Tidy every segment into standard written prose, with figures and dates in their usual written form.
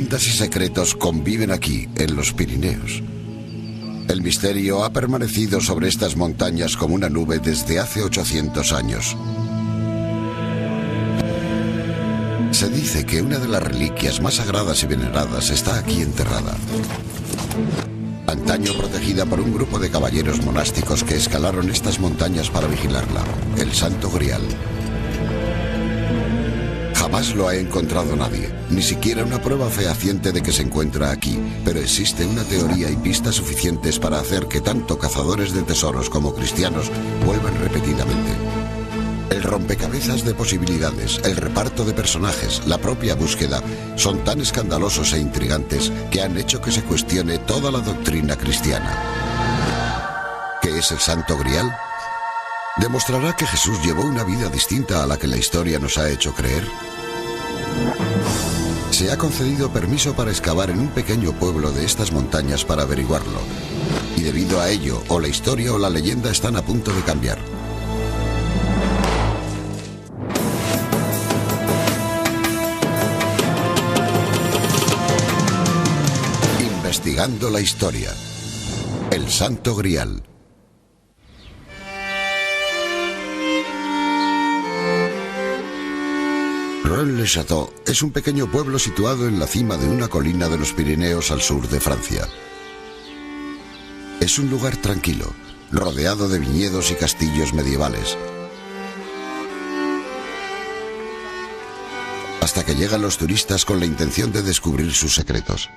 leyendas y secretos conviven aquí, en los Pirineos. El misterio ha permanecido sobre estas montañas como una nube desde hace 800 años. Se dice que una de las reliquias más sagradas y veneradas está aquí enterrada. Antaño protegida por un grupo de caballeros monásticos que escalaron estas montañas para vigilarla, el Santo Grial. Jamás lo ha encontrado nadie, ni siquiera una prueba fehaciente de que se encuentra aquí, pero existe una teoría y pistas suficientes para hacer que tanto cazadores de tesoros como cristianos vuelvan repetidamente. El rompecabezas de posibilidades, el reparto de personajes, la propia búsqueda, son tan escandalosos e intrigantes que han hecho que se cuestione toda la doctrina cristiana. ¿Qué es el Santo Grial? ¿Demostrará que Jesús llevó una vida distinta a la que la historia nos ha hecho creer? Se ha concedido permiso para excavar en un pequeño pueblo de estas montañas para averiguarlo. Y debido a ello, o la historia o la leyenda están a punto de cambiar. Investigando la historia. El Santo Grial. Rennes-le-Château es un pequeño pueblo situado en la cima de una colina de los Pirineos al sur de Francia. Es un lugar tranquilo, rodeado de viñedos y castillos medievales. Hasta que llegan los turistas con la intención de descubrir sus secretos.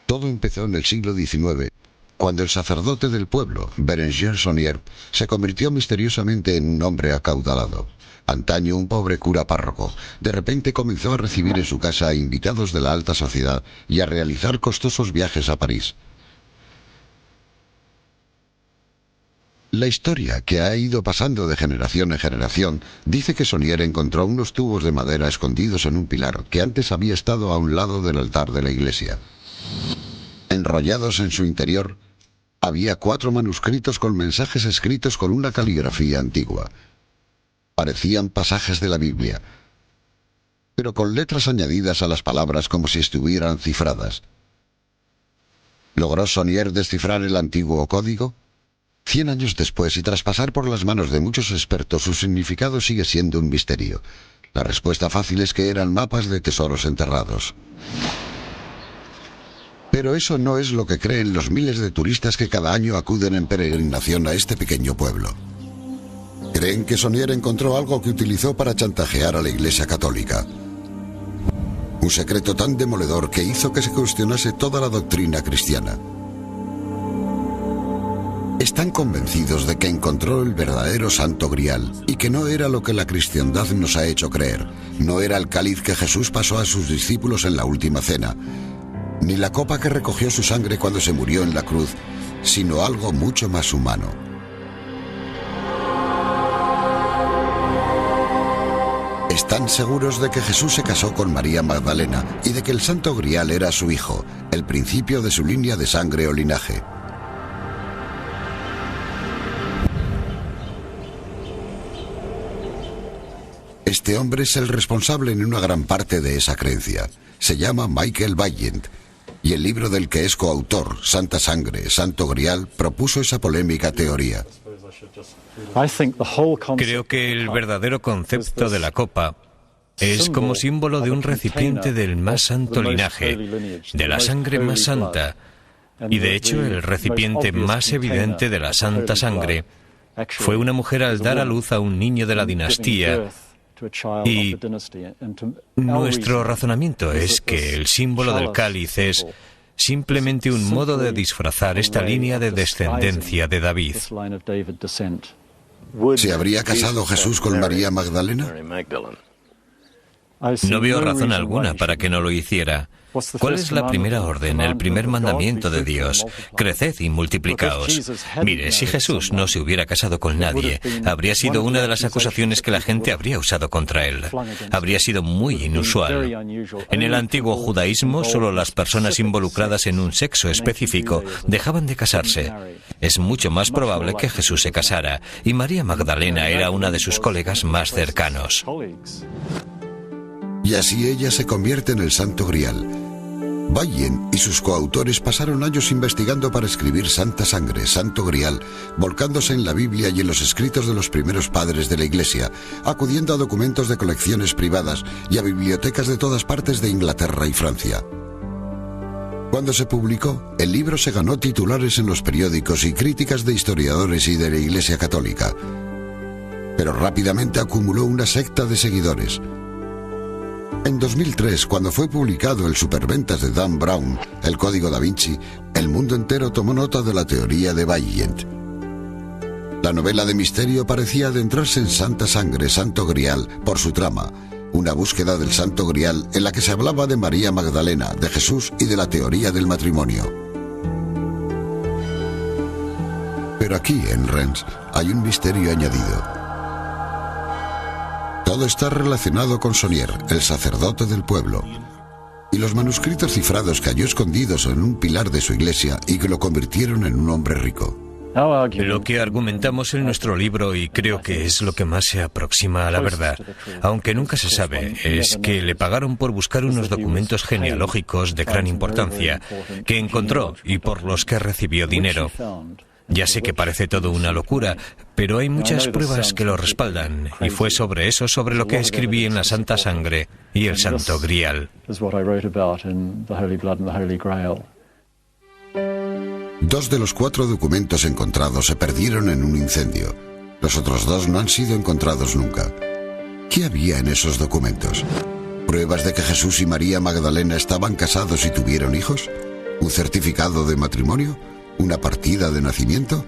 Todo empezó en el siglo XIX, cuando el sacerdote del pueblo, Bérenger Saunier, se convirtió misteriosamente en un hombre acaudalado. Antaño un pobre cura párroco, de repente comenzó a recibir en su casa a invitados de la alta sociedad y a realizar costosos viajes a París. La historia, que ha ido pasando de generación en generación, dice que Saunier encontró unos tubos de madera escondidos en un pilar que antes había estado a un lado del altar de la iglesia. Enrollados en su interior, había 4 manuscritos con mensajes escritos con una caligrafía antigua. Parecían pasajes de la Biblia, pero con letras añadidas a las palabras como si estuvieran cifradas. ¿Logró Saunier descifrar el antiguo código? 100 años después, y tras pasar por las manos de muchos expertos, su significado sigue siendo un misterio. La respuesta fácil es que eran mapas de tesoros enterrados. Pero eso no es lo que creen los miles de turistas que cada año acuden en peregrinación a este pequeño pueblo. Creen que Saunier encontró algo que utilizó para chantajear a la Iglesia Católica. Un secreto tan demoledor que hizo que se cuestionase toda la doctrina cristiana. Están convencidos de que encontró el verdadero Santo Grial y que no era lo que la cristiandad nos ha hecho creer. No era el cáliz que Jesús pasó a sus discípulos en la última cena, ni la copa que recogió su sangre cuando se murió en la cruz, sino algo mucho más humano. Están seguros de que Jesús se casó con María Magdalena y de que el Santo Grial era su hijo, el principio de su línea de sangre o linaje. Este hombre es el responsable en una gran parte de esa creencia. Se llama Michael Vaillant, y el libro del que es coautor, Santa Sangre, Santo Grial, propuso esa polémica teoría. Creo que el verdadero concepto de la copa es como símbolo de un recipiente del más santo linaje, de la sangre más santa, y de hecho el recipiente más evidente de la Santa Sangre fue una mujer al dar a luz a un niño de la dinastía. Y nuestro razonamiento es que el símbolo del cáliz es simplemente un modo de disfrazar esta línea de descendencia de David. ¿Se habría casado Jesús con María Magdalena? No veo razón alguna para que no lo hiciera. ¿Cuál es la primera orden, el primer mandamiento de Dios? Creced y multiplicaos. Mire, si Jesús no se hubiera casado con nadie, habría sido una de las acusaciones que la gente habría usado contra él. Habría sido muy inusual. En el antiguo judaísmo, solo las personas involucradas en un sexo específico dejaban de casarse. Es mucho más probable que Jesús se casara, y María Magdalena era una de sus colegas más cercanos. Y así ella se convierte en el Santo Grial. Bayhen y sus coautores pasaron años investigando para escribir Santa Sangre, Santo Grial, volcándose en la Biblia y en los escritos de los primeros padres de la Iglesia, acudiendo a documentos de colecciones privadas y a bibliotecas de todas partes de Inglaterra y Francia. Cuando se publicó, el libro se ganó titulares en los periódicos y críticas de historiadores y de la Iglesia Católica. Pero rápidamente acumuló una secta de seguidores. En 2003, cuando fue publicado el superventas de Dan Brown, El Código Da Vinci, el mundo entero tomó nota de la teoría de Bayhen. La novela de misterio parecía adentrarse en Santa Sangre, Santo Grial, por su trama, una búsqueda del Santo Grial en la que se hablaba de María Magdalena, de Jesús y de la teoría del matrimonio. Pero aquí, en Rennes, hay un misterio añadido. Todo está relacionado con Sonier, el sacerdote del pueblo, y los manuscritos cifrados que halló escondidos en un pilar de su iglesia y que lo convirtieron en un hombre rico. Lo que argumentamos en nuestro libro, y creo que es lo que más se aproxima a la verdad, aunque nunca se sabe, es que le pagaron por buscar unos documentos genealógicos de gran importancia que encontró y por los que recibió dinero. Ya sé que parece todo una locura, pero hay muchas pruebas que lo respaldan, y fue sobre eso sobre lo que escribí en la Santa Sangre y el Santo Grial. Dos de los 4 documentos encontrados se perdieron en un incendio. Los otros 2 no han sido encontrados nunca. ¿Qué había en esos documentos? ¿Pruebas de que Jesús y María Magdalena estaban casados y tuvieron hijos? ¿Un certificado de matrimonio? ¿Una partida de nacimiento?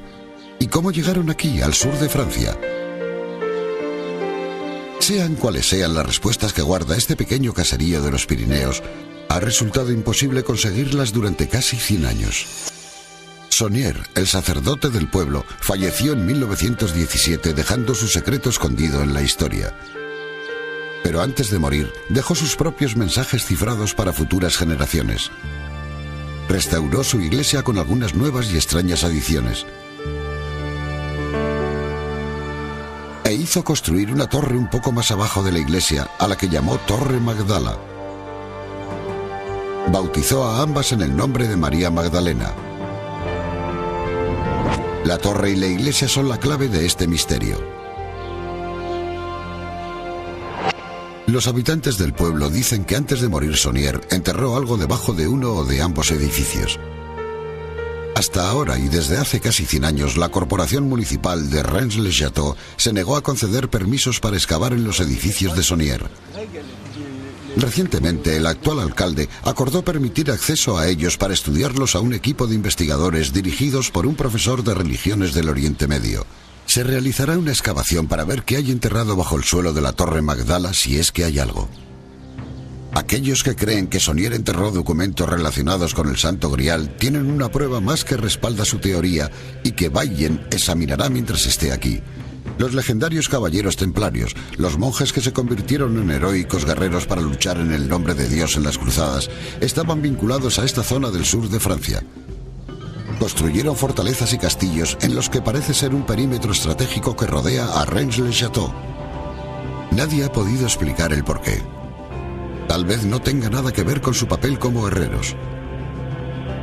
¿Y cómo llegaron aquí, al sur de Francia? Sean cuales sean las respuestas que guarda este pequeño caserío de los Pirineos, ha resultado imposible conseguirlas durante casi 100 años. Sonier, el sacerdote del pueblo, falleció en 1917 dejando su secreto escondido en la historia. Pero antes de morir, dejó sus propios mensajes cifrados para futuras generaciones. Restauró su iglesia con algunas nuevas y extrañas adiciones. E hizo construir una torre un poco más abajo de la iglesia, a la que llamó Torre Magdala. Bautizó a ambas en el nombre de María Magdalena. La torre y la iglesia son la clave de este misterio. Los habitantes del pueblo dicen que antes de morir Sonier enterró algo debajo de uno o de ambos edificios. Hasta ahora y desde hace casi 100 años, la Corporación Municipal de Rennes-le-Château se negó a conceder permisos para excavar en los edificios de Sonier. Recientemente, el actual alcalde acordó permitir acceso a ellos para estudiarlos a un equipo de investigadores dirigidos por un profesor de religiones del Oriente Medio. Se realizará una excavación para ver qué hay enterrado bajo el suelo de la Torre Magdala, si es que hay algo. Aquellos que creen que Sonier enterró documentos relacionados con el Santo Grial tienen una prueba más que respalda su teoría y que Bayhen examinará mientras esté aquí. Los legendarios caballeros templarios, los monjes que se convirtieron en heroicos guerreros para luchar en el nombre de Dios en las cruzadas, estaban vinculados a esta zona del sur de Francia. Construyeron fortalezas y castillos en los que parece ser un perímetro estratégico que rodea a Rennes-le-Château. Nadie ha podido explicar el porqué. Tal vez no tenga nada que ver con su papel como guerreros.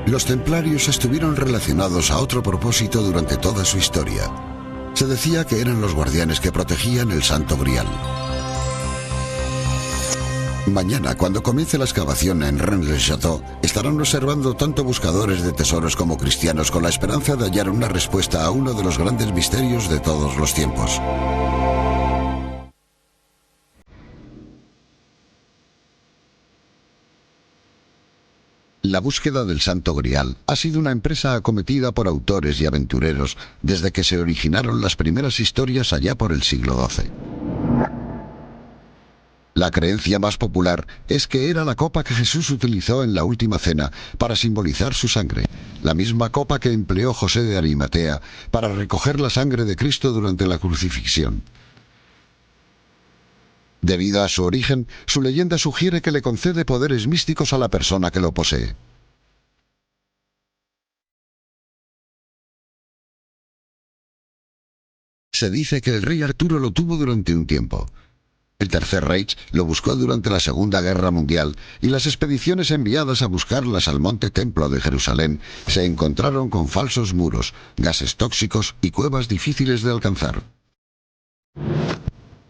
Los templarios estuvieron relacionados a otro propósito durante toda su historia. Se decía que eran los guardianes que protegían el Santo Grial. Mañana, cuando comience la excavación en Rennes-le-Château, estarán observando tanto buscadores de tesoros como cristianos con la esperanza de hallar una respuesta a uno de los grandes misterios de todos los tiempos. La búsqueda del Santo Grial ha sido una empresa acometida por autores y aventureros desde que se originaron las primeras historias allá por el siglo XII. La creencia más popular es que era la copa que Jesús utilizó en la última cena para simbolizar su sangre, la misma copa que empleó José de Arimatea para recoger la sangre de Cristo durante la crucifixión. Debido a su origen, su leyenda sugiere que le concede poderes místicos a la persona que lo posee. Se dice que el rey Arturo lo tuvo durante un tiempo. El Tercer Reich lo buscó durante la Segunda Guerra Mundial y las expediciones enviadas a buscarlas al Monte Templo de Jerusalén se encontraron con falsos muros, gases tóxicos y cuevas difíciles de alcanzar.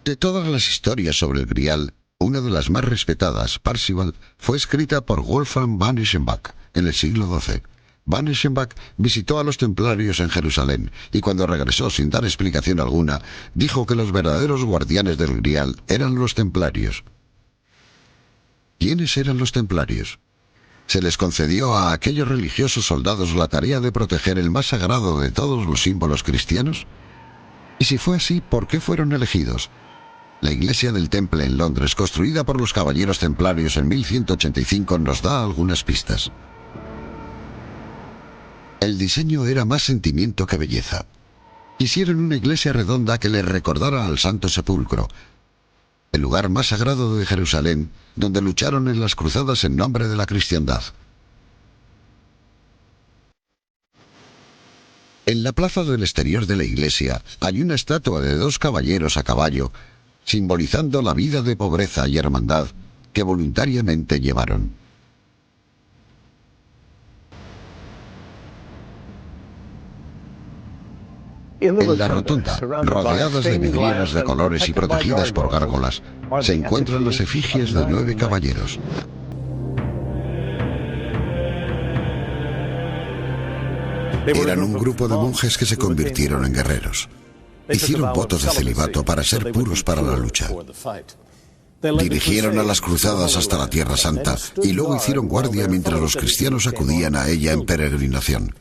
De todas las historias sobre el Grial, una de las más respetadas, Parzival, fue escrita por Wolfgang von Eschenbach en el siglo XII. Von Eschenbach visitó a los templarios en Jerusalén y cuando regresó sin dar explicación alguna, dijo que los verdaderos guardianes del Grial eran los templarios. ¿Quiénes eran los templarios? Se les concedió a aquellos religiosos soldados la tarea de proteger el más sagrado de todos los símbolos cristianos. Y si fue así, ¿por qué fueron elegidos? La iglesia del Temple en Londres, construida por los caballeros templarios en 1185, nos da algunas pistas. El diseño era más sentimiento que belleza. Quisieron una iglesia redonda que les recordara al Santo Sepulcro, el lugar más sagrado de Jerusalén, donde lucharon en las cruzadas en nombre de la cristiandad. En la plaza del exterior de la iglesia hay una estatua de 2 caballeros a caballo, simbolizando la vida de pobreza y hermandad que voluntariamente llevaron. En la rotonda, rodeadas de vidrieras de colores y protegidas por gárgolas, se encuentran las efigies de 9 caballeros. Eran un grupo de monjes que se convirtieron en guerreros. Hicieron votos de celibato para ser puros para la lucha. Dirigieron a las cruzadas hasta la Tierra Santa y luego hicieron guardia mientras los cristianos acudían a ella en peregrinación.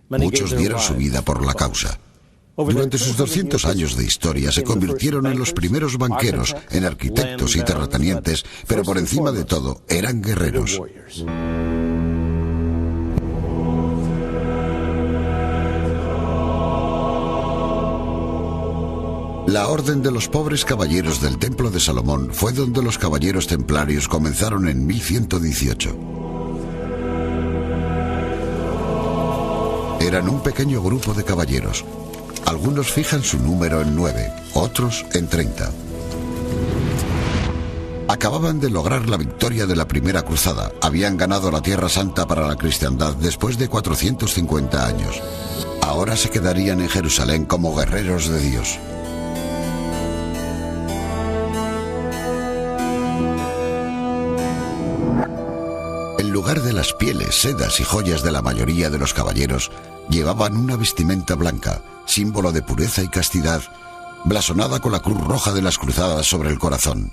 Muchos dieron su vida por la causa. Durante sus 200 años de historia se convirtieron en los primeros banqueros, en arquitectos y terratenientes, pero por encima de todo eran guerreros. La Orden de los Pobres Caballeros del Templo de Salomón fue donde los caballeros templarios comenzaron en 1118. Eran un pequeño grupo de caballeros. Algunos fijan su número en 9, otros en 30. Acababan de lograr la victoria de la primera cruzada. Habían ganado la Tierra Santa para la cristiandad después de 450 años. Ahora se quedarían en Jerusalén como guerreros de Dios. En lugar de las pieles, sedas y joyas de la mayoría de los caballeros, llevaban una vestimenta blanca, símbolo de pureza y castidad, blasonada con la cruz roja de las cruzadas sobre el corazón.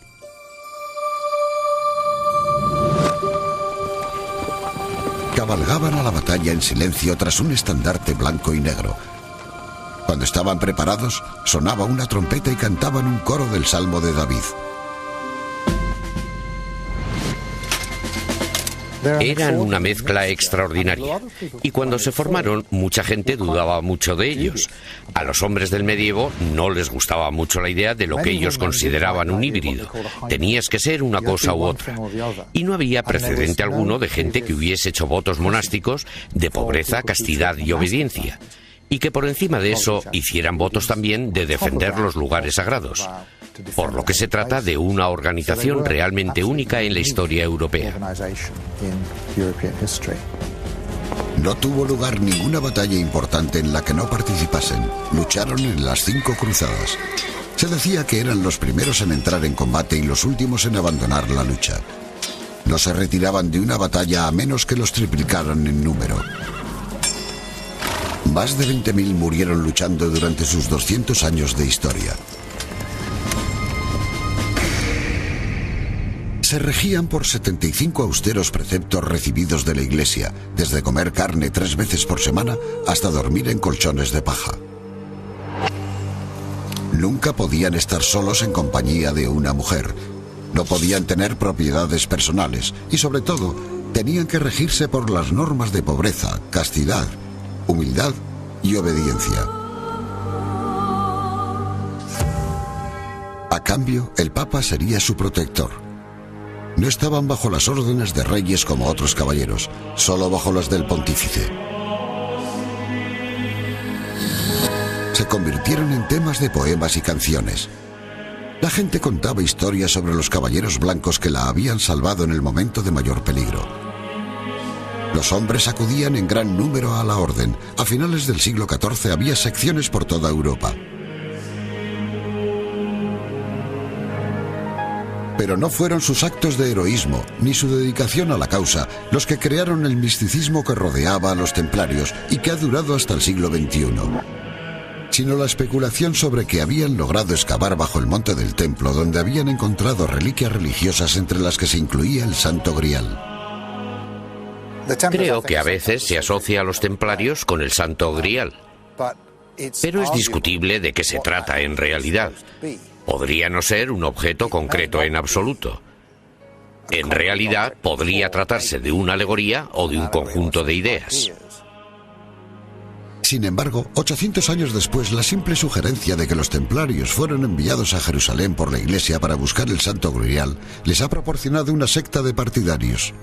Cabalgaban a la batalla en silencio tras un estandarte blanco y negro. Cuando estaban preparados, sonaba una trompeta y cantaban un coro del Salmo de David. Eran una mezcla extraordinaria, y cuando se formaron, mucha gente dudaba mucho de ellos. A los hombres del medievo no les gustaba mucho la idea de lo que ellos consideraban un híbrido. Tenías que ser una cosa u otra. Y no había precedente alguno de gente que hubiese hecho votos monásticos de pobreza, castidad y obediencia, y que por encima de eso hicieran votos también de defender los lugares sagrados. Por lo que se trata de una organización realmente única en la historia europea. No tuvo lugar ninguna batalla importante en la que no participasen. Lucharon en las 5 cruzadas. Se decía que eran los primeros en entrar en combate y los últimos en abandonar la lucha. No se retiraban de una batalla a menos que los triplicaran en número. Más de 20.000 murieron luchando durante sus 200 años de historia. Se regían por 75 austeros preceptos recibidos de la Iglesia, desde comer carne 3 veces por semana hasta dormir en colchones de paja. Nunca podían estar solos en compañía de una mujer. No podían tener propiedades personales y, sobre todo, tenían que regirse por las normas de pobreza, castidad, humildad y obediencia. A cambio, el Papa sería su protector. No estaban bajo las órdenes de reyes como otros caballeros, solo bajo las del pontífice. Se convirtieron en temas de poemas y canciones. La gente contaba historias sobre los caballeros blancos que la habían salvado en el momento de mayor peligro. Los hombres acudían en gran número a la orden. A finales del siglo XIV había secciones por toda Europa. Pero no fueron sus actos de heroísmo, ni su dedicación a la causa, los que crearon el misticismo que rodeaba a los templarios y que ha durado hasta el siglo XXI, sino la especulación sobre que habían logrado excavar bajo el monte del templo, donde habían encontrado reliquias religiosas entre las que se incluía el Santo Grial. Creo que a veces se asocia a los templarios con el Santo Grial, pero es discutible de qué se trata en realidad. Podría no ser un objeto concreto en absoluto. En realidad, podría tratarse de una alegoría o de un conjunto de ideas. Sin embargo, 800 años después, la simple sugerencia de que los templarios fueron enviados a Jerusalén por la Iglesia para buscar el Santo Grial les ha proporcionado una secta de partidarios.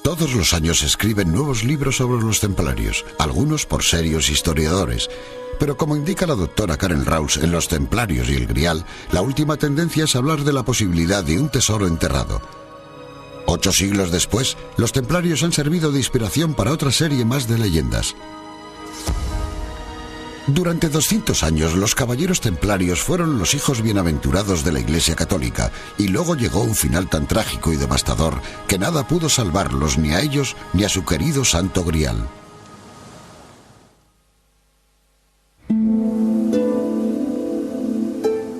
Todos los años se escriben nuevos libros sobre los templarios, algunos por serios historiadores. Pero como indica la doctora Karen Rouse en Los Templarios y el Grial, la última tendencia es hablar de la posibilidad de un tesoro enterrado. 8 siglos después, los templarios han servido de inspiración para otra serie más de leyendas. Durante 200 años, los caballeros templarios fueron los hijos bienaventurados de la Iglesia Católica, y luego llegó un final tan trágico y devastador que nada pudo salvarlos ni a ellos ni a su querido Santo Grial.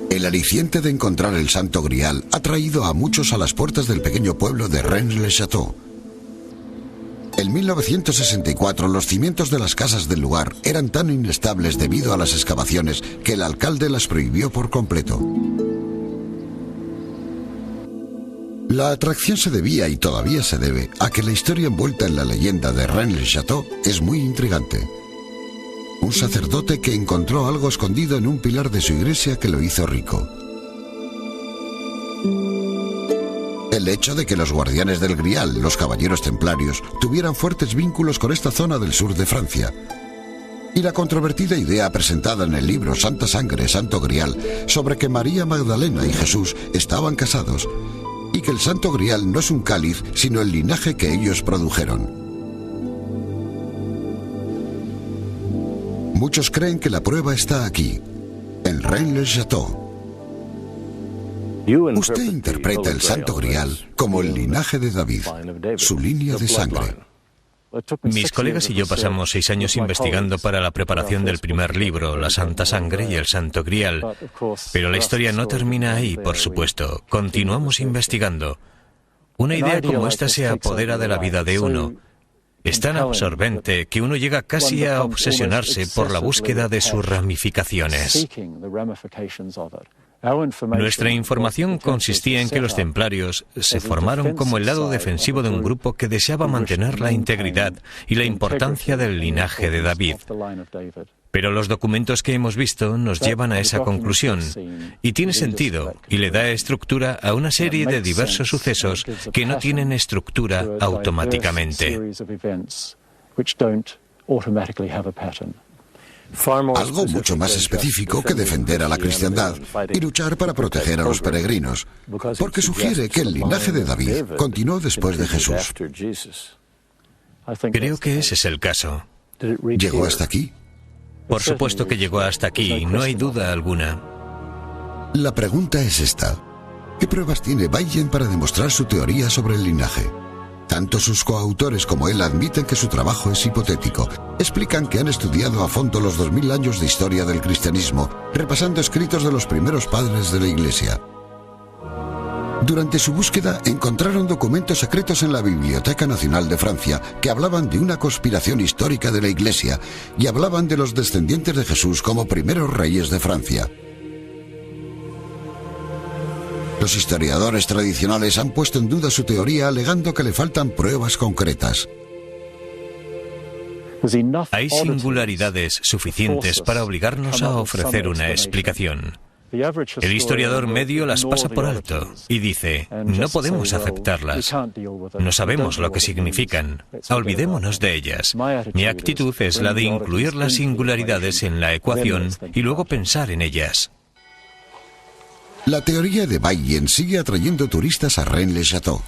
El aliciente de encontrar el Santo Grial ha traído a muchos a las puertas del pequeño pueblo de Rennes-le-Château. En 1964 los cimientos de las casas del lugar eran tan inestables debido a las excavaciones que el alcalde las prohibió por completo. La atracción se debía, y todavía se debe, a que la historia envuelta en la leyenda de Rennes-le-Château es muy intrigante. Un sacerdote que encontró algo escondido en un pilar de su iglesia que lo hizo rico. El hecho de que los guardianes del Grial, los caballeros templarios, tuvieran fuertes vínculos con esta zona del sur de Francia. Y la controvertida idea presentada en el libro Santa Sangre, Santo Grial, sobre que María Magdalena y Jesús estaban casados, y que el Santo Grial no es un cáliz, sino el linaje que ellos produjeron. Muchos creen que la prueba está aquí, en Rennes-le-Château. Usted interpreta el Santo Grial como el linaje de David, su línea de sangre. Mis colegas y yo pasamos 6 años investigando para la preparación del primer libro, La Santa Sangre y el Santo Grial. Pero la historia no termina ahí, por supuesto. Continuamos investigando. Una idea como esta se apodera de la vida de uno. Es tan absorbente que uno llega casi a obsesionarse por la búsqueda de sus ramificaciones. Nuestra información consistía en que los templarios se formaron como el lado defensivo de un grupo que deseaba mantener la integridad y la importancia del linaje de David. Pero los documentos que hemos visto nos llevan a esa conclusión, y tiene sentido, y le da estructura a una serie de diversos sucesos que no tienen estructura automáticamente. Algo mucho más específico que defender a la cristiandad y luchar para proteger a los peregrinos, porque sugiere que el linaje de David continuó después de Jesús. Creo que ese es el caso. ¿Llegó hasta aquí? Por supuesto que llegó hasta aquí, no hay duda alguna. La pregunta es esta: ¿qué pruebas tiene Baillen para demostrar su teoría sobre el linaje? Tanto sus coautores como él admiten que su trabajo es hipotético. Explican que han estudiado a fondo los 2000 años de historia del cristianismo, repasando escritos de los primeros padres de la Iglesia. Durante su búsqueda encontraron documentos secretos en la Biblioteca Nacional de Francia que hablaban de una conspiración histórica de la Iglesia y hablaban de los descendientes de Jesús como primeros reyes de Francia. Los historiadores tradicionales han puesto en duda su teoría alegando que le faltan pruebas concretas. Hay singularidades suficientes para obligarnos a ofrecer una explicación. El historiador medio las pasa por alto y dice, no podemos aceptarlas, no sabemos lo que significan, olvidémonos de ellas. Mi actitud es la de incluir las singularidades en la ecuación y luego pensar en ellas. La teoría de Bayes sigue atrayendo turistas a Rennes-le-Château.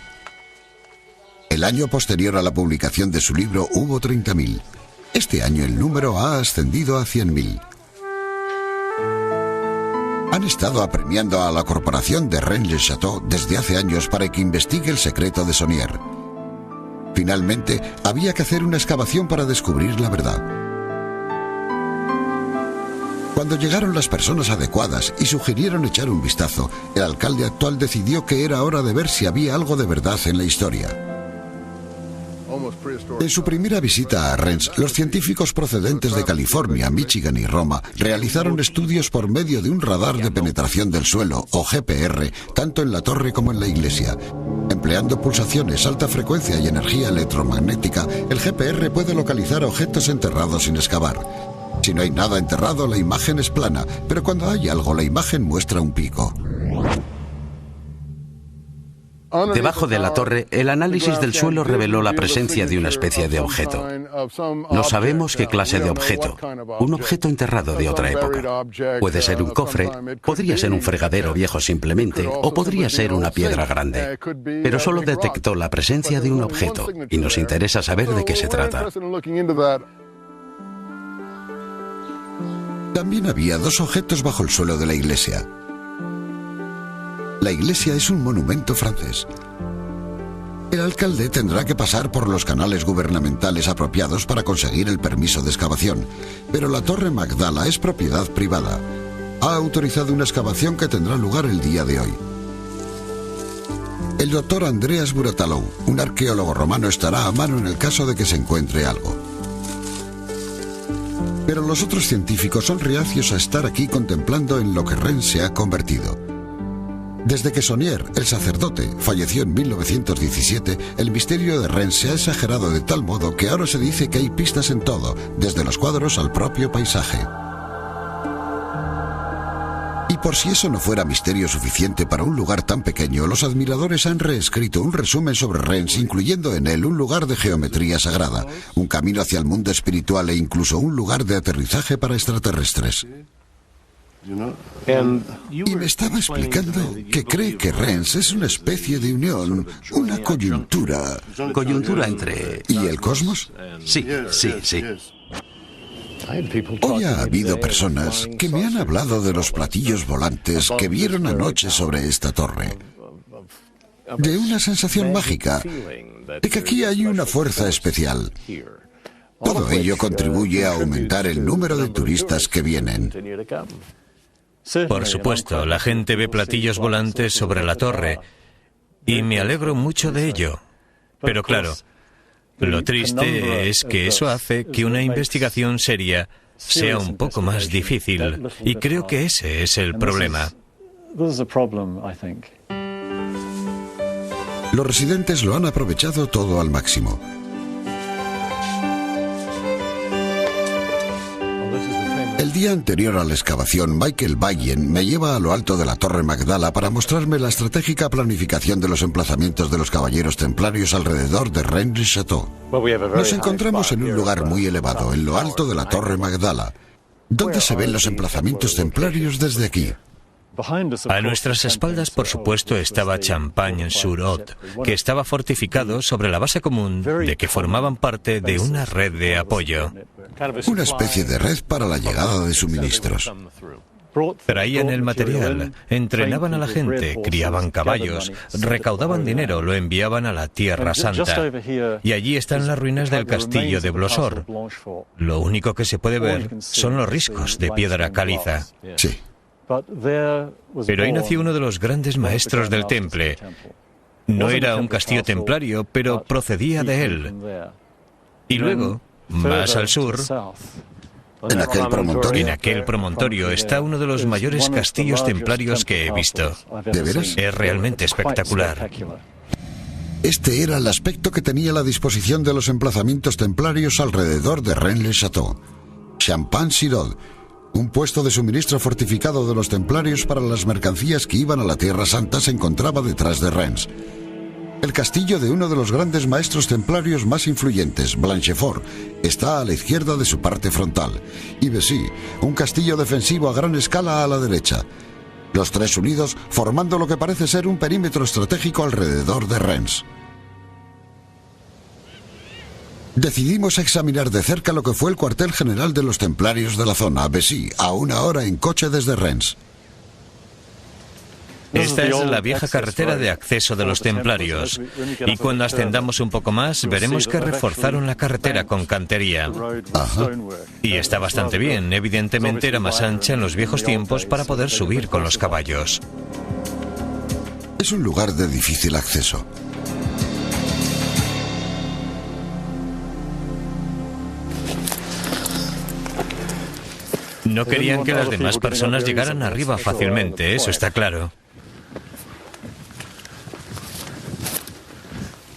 El año posterior a la publicación de su libro hubo 30.000. Este año el número ha ascendido a 100.000. Han estado apremiando a la corporación de Rennes-le-Château desde hace años para que investigue el secreto de Saunier. Finalmente, había que hacer una excavación para descubrir la verdad. Cuando llegaron las personas adecuadas y sugirieron echar un vistazo, el alcalde actual decidió que era hora de ver si había algo de verdad en la historia. En su primera visita a Rennes, los científicos procedentes de California, Michigan y Roma realizaron estudios por medio de un radar de penetración del suelo, o GPR, tanto en la torre como en la iglesia. Empleando pulsaciones, alta frecuencia y energía electromagnética, el GPR puede localizar objetos enterrados sin excavar. Si no hay nada enterrado, la imagen es plana, pero cuando hay algo, la imagen muestra un pico. Debajo de la torre, el análisis del suelo reveló la presencia de una especie de objeto. No sabemos qué clase de objeto. Un objeto enterrado de otra época. Puede ser un cofre, podría ser un fregadero viejo simplemente, o podría ser una piedra grande. Pero solo detectó la presencia de un objeto, y nos interesa saber de qué se trata. También había dos objetos bajo el suelo de la iglesia. La iglesia es un monumento francés. El alcalde tendrá que pasar por los canales gubernamentales apropiados para conseguir el permiso de excavación, pero la Torre Magdala es propiedad privada. Ha autorizado una excavación que tendrá lugar el día de hoy. El doctor Andreas Buratalou, un arqueólogo romano, estará a mano en el caso de que se encuentre algo. Pero los otros científicos son reacios a estar aquí contemplando en lo que Rennes se ha convertido. Desde que Saunier, el sacerdote, falleció en 1917, el misterio de Rennes se ha exagerado de tal modo que ahora se dice que hay pistas en todo, desde los cuadros al propio paisaje. Y por si eso no fuera misterio suficiente para un lugar tan pequeño, los admiradores han reescrito un resumen sobre Rennes, incluyendo en él un lugar de geometría sagrada, un camino hacia el mundo espiritual e incluso un lugar de aterrizaje para extraterrestres. Y me estaba explicando que cree que Rennes es una especie de unión, una coyuntura. ¿Coyuntura entre...? ¿Y el cosmos? Sí. Hoy ha habido personas que me han hablado de los platillos volantes que vieron anoche sobre esta torre. De una sensación mágica, de que aquí hay una fuerza especial. Todo ello contribuye a aumentar el número de turistas que vienen. Por supuesto, la gente ve platillos volantes sobre la torre y me alegro mucho de ello. Pero claro, lo triste es que eso hace que una investigación seria sea un poco más difícil y creo que ese es el problema. Los residentes lo han aprovechado todo al máximo. El día anterior a la excavación, Michael Bayen me lleva a lo alto de la Torre Magdala para mostrarme la estratégica planificación de los emplazamientos de los caballeros templarios alrededor de Rennes-le-Château. Nos encontramos en un lugar muy elevado, en lo alto de la Torre Magdala, donde se ven los emplazamientos templarios desde aquí. A nuestras espaldas, por supuesto, estaba Champagne-sur-Lot, que estaba fortificado sobre la base común de que formaban parte de una red de apoyo. Una especie de red para la llegada de suministros. Traían el material, entrenaban a la gente, criaban caballos, recaudaban dinero, lo enviaban a la Tierra Santa. Y allí están las ruinas del castillo de Blosor. Lo único que se puede ver son los riscos de piedra caliza. Sí. Pero ahí nació uno de los grandes maestros del temple. No era un castillo templario, pero procedía de él. Y luego, más al sur, ¿En aquel promontorio? En aquel promontorio está uno de los mayores castillos templarios que he visto. ¿De veras? Es realmente espectacular. Este era el aspecto que tenía la disposición de los emplazamientos templarios alrededor de Rennes-le-Château. Champagne-Siraud, un puesto de suministro fortificado de los templarios para las mercancías que iban a la Tierra Santa, se encontraba detrás de Rennes. El castillo de uno de los grandes maestros templarios más influyentes, Blanchefort, está a la izquierda de su parte frontal, y Bessy, un castillo defensivo a gran escala a la derecha. Los tres unidos formando lo que parece ser un perímetro estratégico alrededor de Rennes. Decidimos examinar de cerca lo que fue el cuartel general de los templarios de la zona, Bessy, a 1 hora en coche desde Rennes. Esta es la vieja carretera de acceso de los templarios, y cuando ascendamos un poco más veremos que reforzaron la carretera con cantería. Ajá. Y está bastante bien, evidentemente era más ancha en los viejos tiempos para poder subir con los caballos. Es un lugar de difícil acceso. No querían que las demás personas llegaran arriba fácilmente, eso está claro.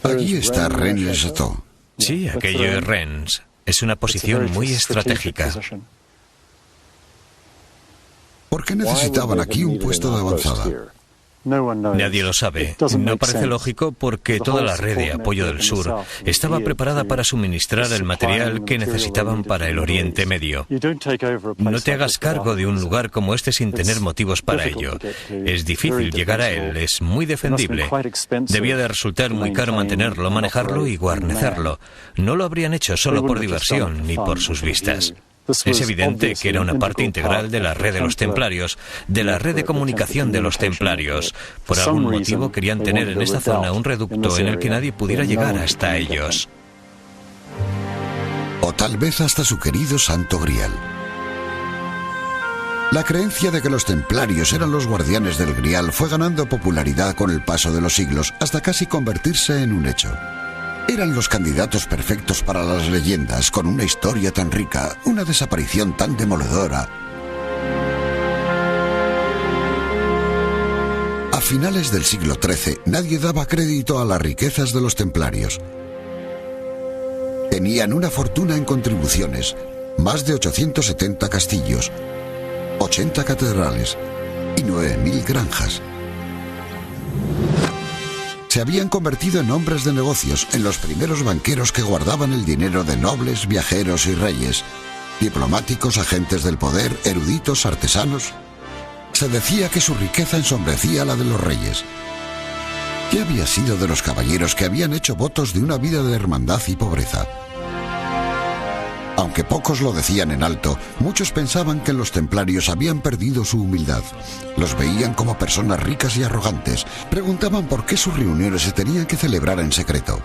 Allí está Rennes-le-Château. Sí, aquello es Rennes. Es una posición muy estratégica. ¿Por qué necesitaban aquí un puesto de avanzada? Nadie lo sabe. No parece lógico porque toda la red de apoyo del sur estaba preparada para suministrar el material que necesitaban para el Oriente Medio. No te hagas cargo de un lugar como este sin tener motivos para ello. Es difícil llegar a él, es muy defendible. Debía de resultar muy caro mantenerlo, manejarlo y guarnecerlo. No lo habrían hecho solo por diversión ni por sus vistas. Es evidente que era una parte integral de la red de los templarios, de la red de comunicación de los templarios. Por algún motivo querían tener en esta zona un reducto en el que nadie pudiera llegar hasta ellos. O tal vez hasta su querido Santo Grial. La creencia de que los templarios eran los guardianes del Grial fue ganando popularidad con el paso de los siglos, hasta casi convertirse en un hecho. Eran los candidatos perfectos para las leyendas, con una historia tan rica, una desaparición tan demoledora. A finales del siglo XIII, nadie daba crédito a las riquezas de los templarios. Tenían una fortuna en contribuciones, más de 870 castillos, 80 catedrales y 9.000 granjas. Se habían convertido en hombres de negocios, en los primeros banqueros que guardaban el dinero de nobles, viajeros y reyes, diplomáticos, agentes del poder, eruditos, artesanos. Se decía que su riqueza ensombrecía la de los reyes. ¿Qué había sido de los caballeros que habían hecho votos de una vida de hermandad y pobreza? Aunque pocos lo decían en alto, muchos pensaban que los templarios habían perdido su humildad. Los veían como personas ricas y arrogantes. Preguntaban por qué sus reuniones se tenían que celebrar en secreto.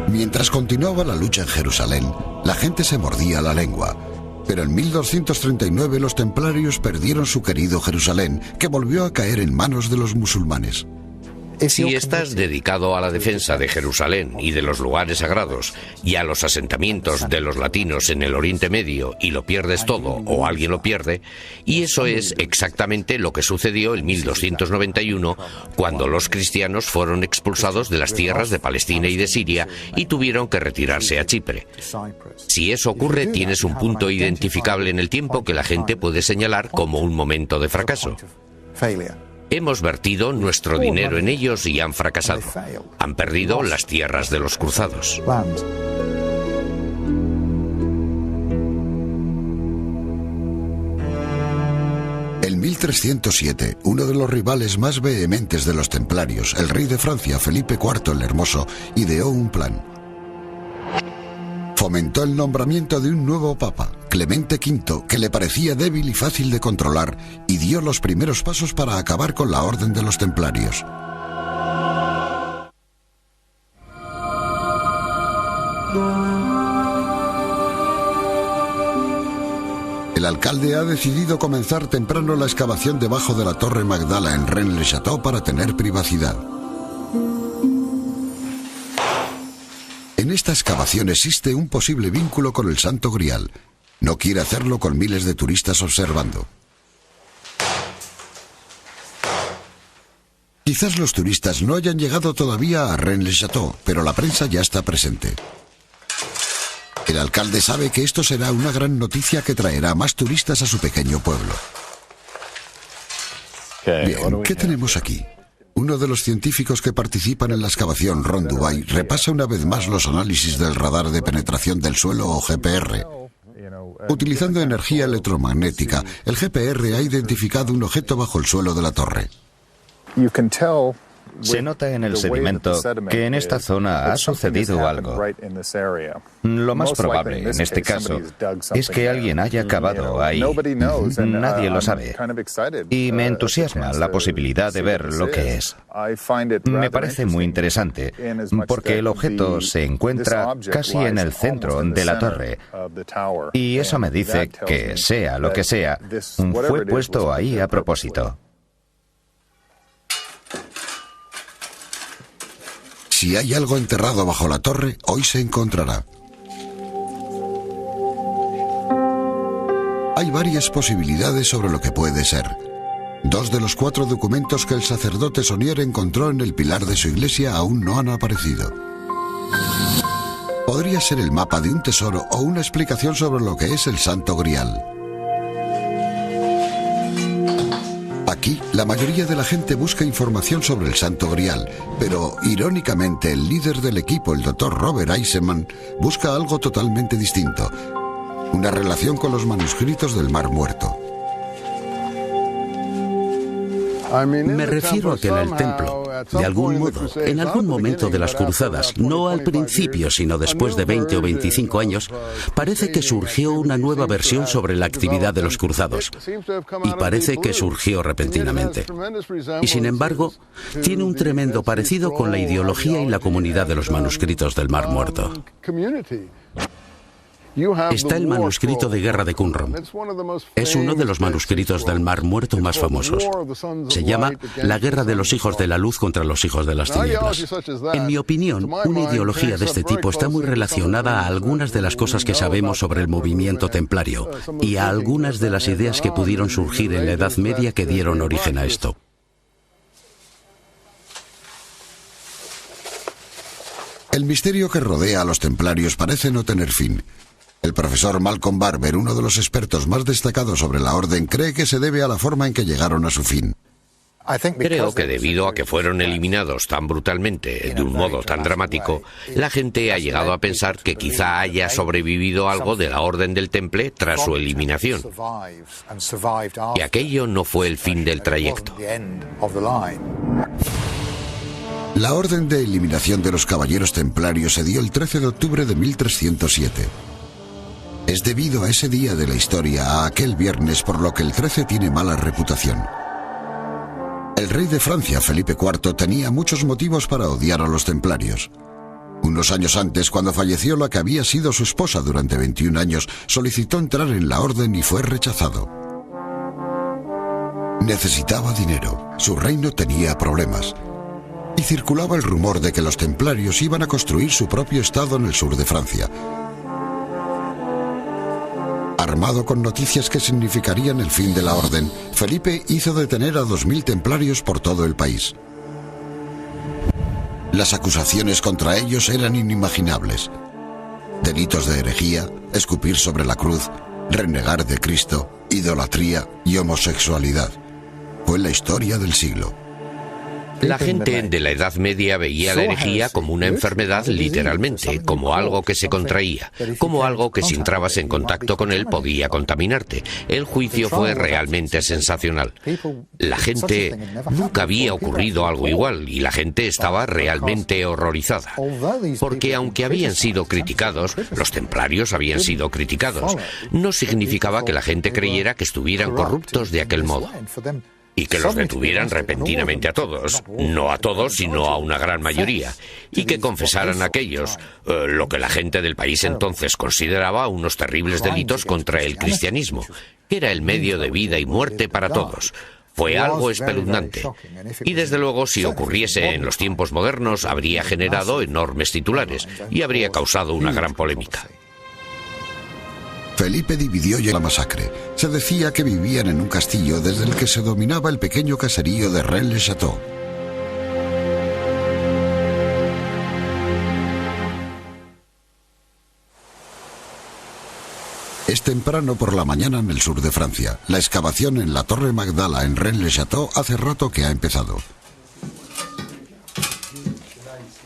Mientras continuaba la lucha en Jerusalén, la gente se mordía la lengua. Pero en 1239 los templarios perdieron su querido Jerusalén, que volvió a caer en manos de los musulmanes. Si estás dedicado a la defensa de Jerusalén y de los lugares sagrados y a los asentamientos de los latinos en el Oriente Medio y lo pierdes todo o alguien lo pierde, y eso es exactamente lo que sucedió en 1291 cuando los cristianos fueron expulsados de las tierras de Palestina y de Siria y tuvieron que retirarse a Chipre. Si eso ocurre, tienes un punto identificable en el tiempo que la gente puede señalar como un momento de fracaso. Hemos vertido nuestro dinero en ellos y han fracasado. Han perdido las tierras de los cruzados. En 1307, uno de los rivales más vehementes de los templarios, el rey de Francia, Felipe IV el Hermoso, ideó un plan. Fomentó el nombramiento de un nuevo papa, Clemente V, que le parecía débil y fácil de controlar, y dio los primeros pasos para acabar con la orden de los templarios. El alcalde ha decidido comenzar temprano la excavación debajo de la Torre Magdala en Rennes-le-Château para tener privacidad. En esta excavación existe un posible vínculo con el Santo Grial. No quiere hacerlo con miles de turistas observando. Quizás los turistas no hayan llegado todavía a Rennes-le-Château, pero la prensa ya está presente. El alcalde sabe que esto será una gran noticia que traerá más turistas a su pequeño pueblo. Bien, ¿qué tenemos aquí? Uno de los científicos que participan en la excavación, Ron Dubai, repasa una vez más los análisis del radar de penetración del suelo o GPR. Utilizando energía electromagnética, el GPR ha identificado un objeto bajo el suelo de la torre. Se nota en el sedimento que en esta zona ha sucedido algo. Lo más probable en este caso es que alguien haya cavado ahí. Nadie lo sabe. Y me entusiasma la posibilidad de ver lo que es. Me parece muy interesante porque el objeto se encuentra casi en el centro de la torre. Y eso me dice que, sea lo que sea, fue puesto ahí a propósito. Si hay algo enterrado bajo la torre, hoy se encontrará. Hay varias posibilidades sobre lo que puede ser. 2 de los 4 documentos que el sacerdote Saunier encontró en el pilar de su iglesia aún no han aparecido. Podría ser el mapa de un tesoro o una explicación sobre lo que es el Santo Grial. Aquí, la mayoría de la gente busca información sobre el Santo Grial, pero, irónicamente, el líder del equipo, el Dr. Robert Eisenman, busca algo totalmente distinto: una relación con los manuscritos del Mar Muerto. Me refiero a que en el templo, de algún modo, en algún momento de las cruzadas, no al principio, sino después de 20 o 25 años, parece que surgió una nueva versión sobre la actividad de los cruzados. Y parece que surgió repentinamente. Y sin embargo, tiene un tremendo parecido con la ideología y la comunidad de los manuscritos del Mar Muerto. Está el manuscrito de guerra de Qumran. Es uno de los manuscritos del Mar Muerto más famosos. Se llama La guerra de los hijos de la luz contra los hijos de las tinieblas. En mi opinión, una ideología de este tipo está muy relacionada a algunas de las cosas que sabemos sobre el movimiento templario y a algunas de las ideas que pudieron surgir en la Edad Media que dieron origen a esto. El misterio que rodea a los templarios parece no tener fin. El profesor Malcolm Barber, uno de los expertos más destacados sobre la orden, cree que se debe a la forma en que llegaron a su fin. Creo que debido a que fueron eliminados tan brutalmente, de un modo tan dramático, la gente ha llegado a pensar que quizá haya sobrevivido algo de la Orden del Temple tras su eliminación. Y aquello no fue el fin del trayecto. La orden de eliminación de los caballeros templarios se dio el 13 de octubre de 1307. Es debido a ese día de la historia, a aquel viernes, por lo que el 13 tiene mala reputación. El rey de Francia, Felipe IV, tenía muchos motivos para odiar a los templarios. Unos años antes, cuando falleció la que había sido su esposa durante 21 años, solicitó entrar en la orden y fue rechazado. Necesitaba dinero, su reino tenía problemas. Y circulaba el rumor de que los templarios iban a construir su propio estado en el sur de Francia. Armado con noticias que significarían el fin de la orden, Felipe hizo detener a 2000 templarios por todo el país. Las acusaciones contra ellos eran inimaginables. Delitos de herejía, escupir sobre la cruz, renegar de Cristo, idolatría y homosexualidad. Fue la historia del siglo. La gente de la Edad Media veía la herejía como una enfermedad literalmente, como algo que se contraía, como algo que si entrabas en contacto con él podía contaminarte. El juicio fue realmente sensacional. La gente nunca había ocurrido algo igual y la gente estaba realmente horrorizada. Porque aunque habían sido criticados, los templarios habían sido criticados, no significaba que la gente creyera que estuvieran corruptos de aquel modo. Y que los detuvieran repentinamente a todos, no a todos, sino a una gran mayoría, y que confesaran aquellos, lo que la gente del país entonces consideraba unos terribles delitos contra el cristianismo, que era el medio de vida y muerte para todos. Fue algo espeluznante. Y desde luego, si ocurriese en los tiempos modernos, habría generado enormes titulares y habría causado una gran polémica. Felipe dividió ya la masacre. Se decía que vivían en un castillo desde el que se dominaba el pequeño caserío de Rennes-le-Château. Es temprano por la mañana en el sur de Francia. La excavación en la Torre Magdala en Rennes-le-Château hace rato que ha empezado.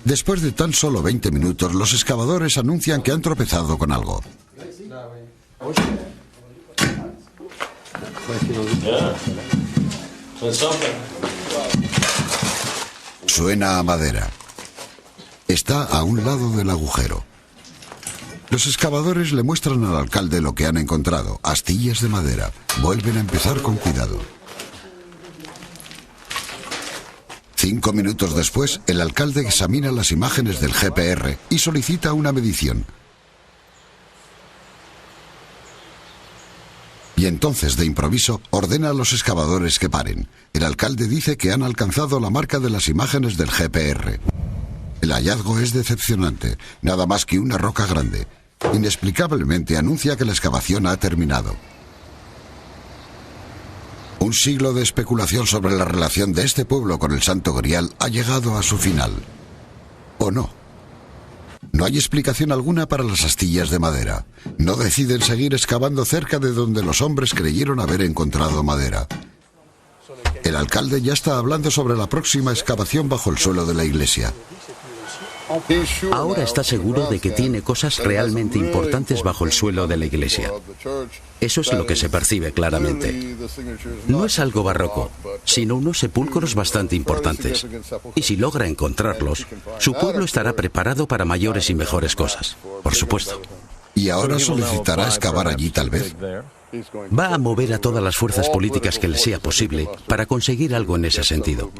Después de tan solo 20 minutos, los excavadores anuncian que han tropezado con algo. Suena a madera. Está a un lado del agujero. Los excavadores le muestran al alcalde lo que han encontrado, astillas de madera. Vuelven a empezar con cuidado. 5 minutos después, el alcalde examina las imágenes del GPR y solicita una medición. Y entonces, de improviso, ordena a los excavadores que paren. El alcalde dice que han alcanzado la marca de las imágenes del GPR. El hallazgo es decepcionante, nada más que una roca grande. Inexplicablemente anuncia que la excavación ha terminado. Un siglo de especulación sobre la relación de este pueblo con el Santo Grial ha llegado a su final. ¿O no? No hay explicación alguna para las astillas de madera. No deciden seguir excavando cerca de donde los hombres creyeron haber encontrado madera. El alcalde ya está hablando sobre la próxima excavación bajo el suelo de la iglesia. Ahora está seguro de que tiene cosas realmente importantes bajo el suelo de la iglesia. Eso es lo que se percibe claramente. No es algo barroco, sino unos sepulcros bastante importantes. Y si logra encontrarlos, su pueblo estará preparado para mayores y mejores cosas, por supuesto. ¿Y ahora solicitará excavar allí tal vez? Va a mover a todas las fuerzas políticas que le sea posible para conseguir algo en ese sentido.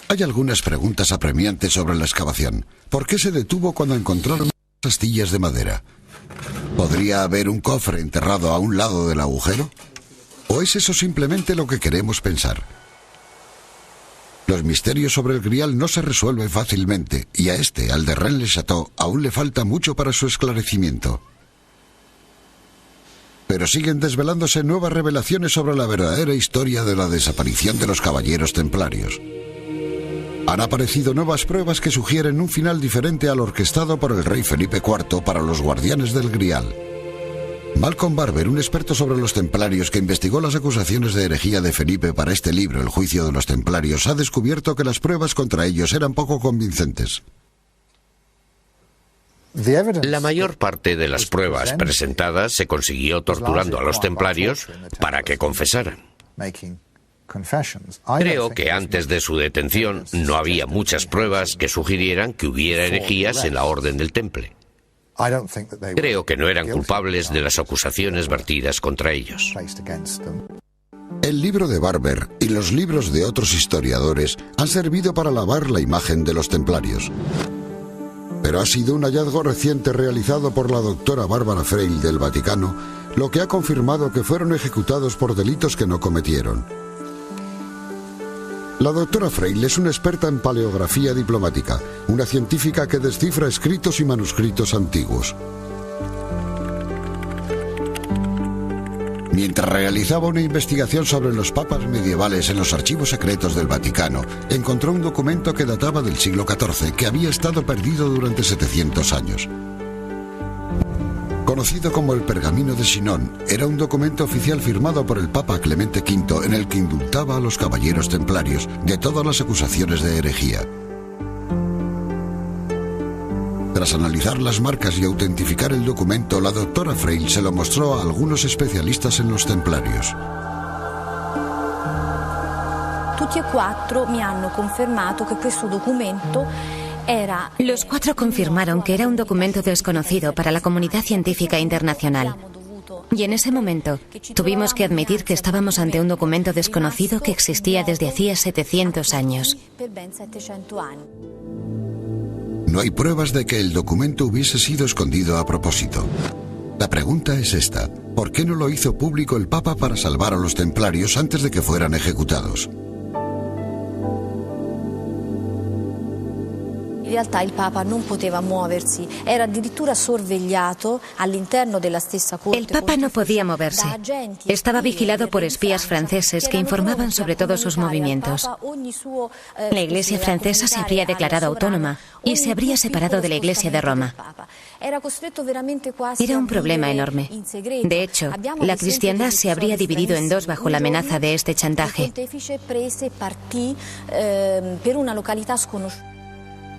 Hay algunas preguntas apremiantes sobre la excavación. ¿Por qué se detuvo cuando encontraron astillas de madera? ¿Podría haber un cofre enterrado a un lado del agujero? ¿O es eso simplemente lo que queremos pensar? Los misterios sobre el Grial no se resuelven fácilmente, y a este, al de Rennes-le-Château, aún le falta mucho para su esclarecimiento. Pero siguen desvelándose nuevas revelaciones sobre la verdadera historia de la desaparición de los caballeros templarios. Han aparecido nuevas pruebas que sugieren un final diferente al orquestado por el rey Felipe IV para los guardianes del Grial. Malcolm Barber, un experto sobre los templarios que investigó las acusaciones de herejía de Felipe para este libro, El juicio de los templarios, ha descubierto que las pruebas contra ellos eran poco convincentes. La mayor parte de las pruebas presentadas se consiguió torturando a los templarios para que confesaran. Creo que antes de su detención no había muchas pruebas que sugirieran que hubiera herejías en la Orden del Temple. Creo que no eran culpables de las acusaciones vertidas contra ellos. El libro de Barber y los libros de otros historiadores han servido para lavar la imagen de los templarios. Pero ha sido un hallazgo reciente realizado por la doctora Bárbara Freil del Vaticano lo que ha confirmado que fueron ejecutados por delitos que no cometieron. La doctora Freil es una experta en paleografía diplomática, una científica que descifra escritos y manuscritos antiguos. Mientras realizaba una investigación sobre los papas medievales en los archivos secretos del Vaticano, encontró un documento que databa del siglo XIV, que había estado perdido durante 700 años. Conocido como el Pergamino de Chinon, era un documento oficial firmado por el Papa Clemente V en el que indultaba a los caballeros templarios de todas las acusaciones de herejía. Tras analizar las marcas y autentificar el documento, la doctora Freil se lo mostró a algunos especialistas en los templarios. Tutti e quattro mi hanno confermato que questo documento era... Los cuatro confirmaron que era un documento desconocido para la comunidad científica internacional. Y en ese momento tuvimos que admitir que estábamos ante un documento desconocido que existía desde hacía 700 años. No hay pruebas de que el documento hubiese sido escondido a propósito. La pregunta es esta: ¿Por qué no lo hizo público el Papa para salvar a los templarios antes de que fueran ejecutados? In realtà il Papa non poteva muoversi, era addirittura sorvegliato all'interno della stessa corte. El Papa no podía moverse. Estaba vigilado por espías franceses que informaban sobre todos sus movimientos. La Iglesia francesa se habría declarado autónoma y se habría separado de la Iglesia de Roma. Era un problema enorme. De hecho, la cristiandad se habría dividido en dos bajo la amenaza de este chantaje.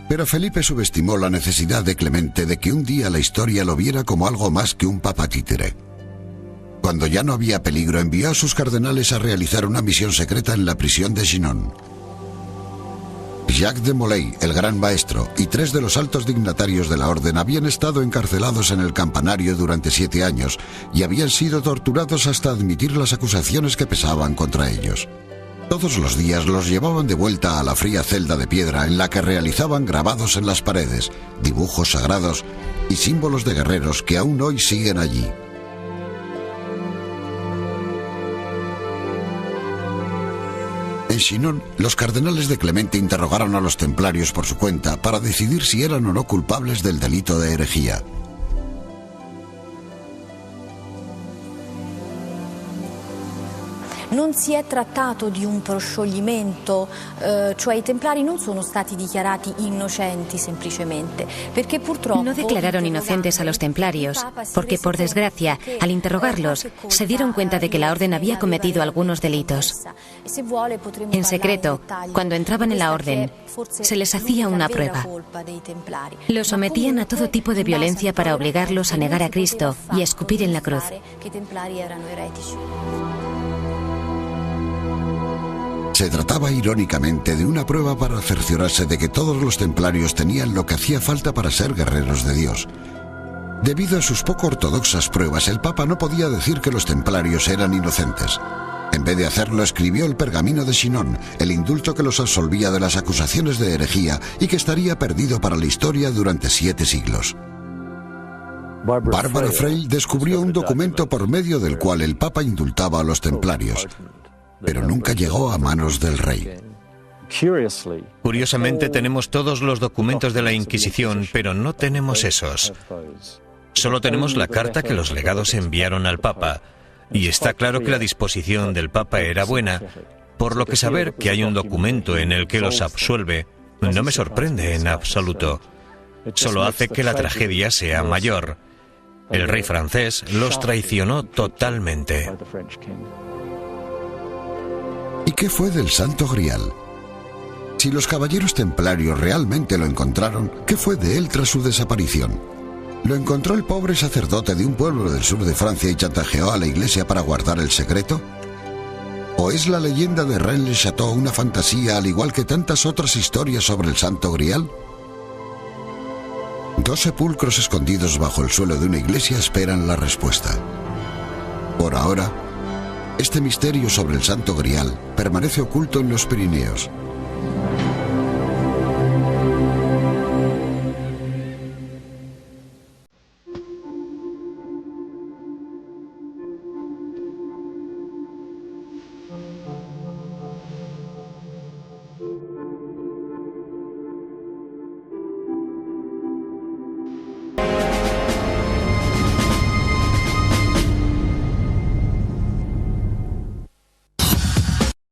Pero Felipe subestimó la necesidad de Clemente de que un día la historia lo viera como algo más que un papa títere. Cuando ya no había peligro, envió a sus cardenales a realizar una misión secreta en la prisión de Chinon. Jacques de Molay, el gran maestro, y 3 de los altos dignatarios de la orden habían estado encarcelados en el campanario durante 7 años y habían sido torturados hasta admitir las acusaciones que pesaban contra ellos. Todos los días los llevaban de vuelta a la fría celda de piedra en la que realizaban grabados en las paredes, dibujos sagrados y símbolos de guerreros que aún hoy siguen allí. En Chinon, los cardenales de Clemente interrogaron a los templarios por su cuenta para decidir si eran o no culpables del delito de herejía. Non si è trattato di un proscioglimento, cioè i templari non sono stati dichiarati innocenti semplicemente, perché purtroppo... No declararon inocentes a los templarios, porque por desgracia, al interrogarlos, se dieron cuenta de que la orden había cometido algunos delitos. En secreto, cuando entraban en la orden, se les hacía una prueba. Los sometían a todo tipo de violencia para obligarlos a negar a Cristo y a escupir en la cruz. Se trataba irónicamente de una prueba para cerciorarse de que todos los templarios tenían lo que hacía falta para ser guerreros de Dios. Debido a sus poco ortodoxas pruebas, el Papa no podía decir que los templarios eran inocentes. En vez de hacerlo, escribió el Pergamino de Chinon, el indulto que los absolvía de las acusaciones de herejía y que estaría perdido para la historia durante 7 siglos. Bárbara Freil descubrió un documento por medio del cual el Papa indultaba a los templarios, pero nunca llegó a manos del rey. Curiosamente tenemos todos los documentos de la Inquisición, pero no tenemos esos. Solo tenemos la carta que los legados enviaron al Papa, y está claro que la disposición del Papa era buena, por lo que saber que hay un documento en el que los absuelve no me sorprende en absoluto. Solo hace que la tragedia sea mayor. El rey francés los traicionó totalmente. ¿Y qué fue del Santo Grial? Si los caballeros templarios realmente lo encontraron, ¿qué fue de él tras su desaparición? ¿Lo encontró el pobre sacerdote de un pueblo del sur de Francia y chantajeó a la iglesia para guardar el secreto? ¿O es la leyenda de Rennes-le-Château una fantasía al igual que tantas otras historias sobre el Santo Grial? 2 sepulcros escondidos bajo el suelo de una iglesia esperan la respuesta. Por ahora, este misterio sobre el Santo Grial permanece oculto en los Pirineos.